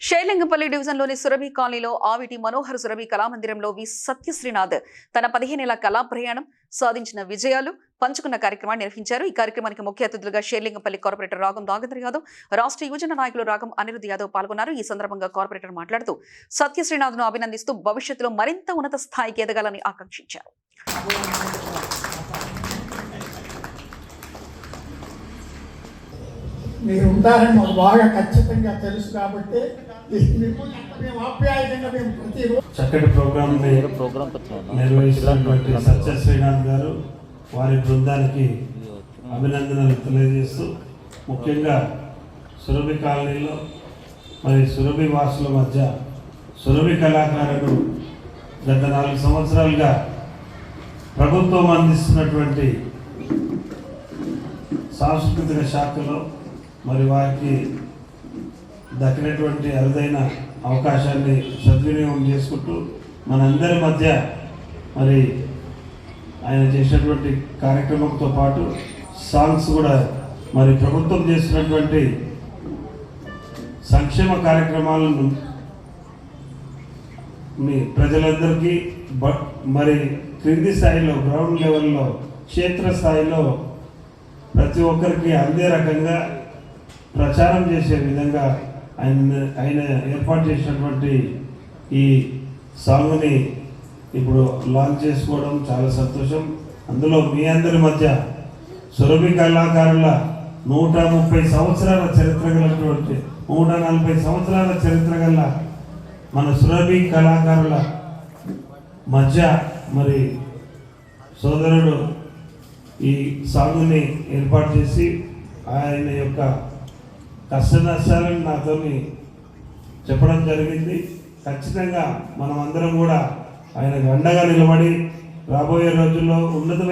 శైలింగపల్లి డివిజన్లోని సురభి కాలనీలో ఆవిటి మనోహర్ సురభి కళామందిరంలో వి సత్యశ్రీనాథ్ తన 15 ఏళ్ల కళా ప్రయాణం సాధించిన విజయాలు పంచుకున్న కార్యక్రమాన్ని నిర్వహించారు. ఈ కార్యక్రమానికి ముఖ్య అతిథులుగా శైలింగపల్లి కార్పొరేటర్ రాగం నాగేంద్ర యాదవ్, రాష్ట్ర యువజన నాయకులు రాగం అనిరుద్ యాదవ్ పాల్గొన్నారు. ఈ సందర్భంగా కార్పొరేటర్ మాట్లాడుతూ సత్యశ్రీనాథ్ను అభినందిస్తూ భవిష్యత్తులో మరింత ఉన్నత స్థాయికి ఎదగాలని ఆకాంక్షించారు. మీరు ఉంటారని మాకు బాగా ఖచ్చితంగా తెలుసు కాబట్టి చక్కటి ప్రోగ్రామ్ నిర్వహిస్తున్నటువంటి సత్యశ్రీనాథ్ గారు వారి బృందానికి అభినందనలు తెలియజేస్తూ, ముఖ్యంగా సురభి కాలనీలో మరి సురభి వాసుల మధ్య సురభి కళాకారుడు గత 4 సంవత్సరాలుగా ప్రభుత్వం అందిస్తున్నటువంటి సాంస్కృతిక శాఖలో మరి వారికి దక్కినటువంటి అరుదైన అవకాశాన్ని సద్వినియోగం చేసుకుంటూ మనందరి మధ్య మరి ఆయన చేసినటువంటి కార్యక్రమంతో పాటు సాంగ్స్ కూడా మరి ప్రభుత్వం చేసినటువంటి సంక్షేమ కార్యక్రమాలను మీ ప్రజలందరికీ మరి క్రింది స్థాయిలో గ్రౌండ్ లెవెల్లో క్షేత్రస్థాయిలో ప్రతి ఒక్కరికి అందే రకంగా ప్రచారం చేసే విధంగా ఆయన ఏర్పాటు చేసినటువంటి ఈ సాంగ్ని ఇప్పుడు లాంచ్ చేసుకోవడం చాలా సంతోషం. అందులో మీ అందరి మధ్య సురభి కళాకారుల 130 సంవత్సరాల చరిత్ర గలటువంటి 140 సంవత్సరాల చరిత్ర గల మన సురభి కళాకారుల మధ్య మరి సోదరుడు ఈ సాంగ్ని ఏర్పాటు చేసి ఆయన యొక్క కష్ట నష్టాలను నాతో చెప్పడం జరిగింది. ఖచ్చితంగా మనం అందరం కూడా ఆయనకు అండగా నిలబడి రాబోయే రోజుల్లో ఉన్నతమైన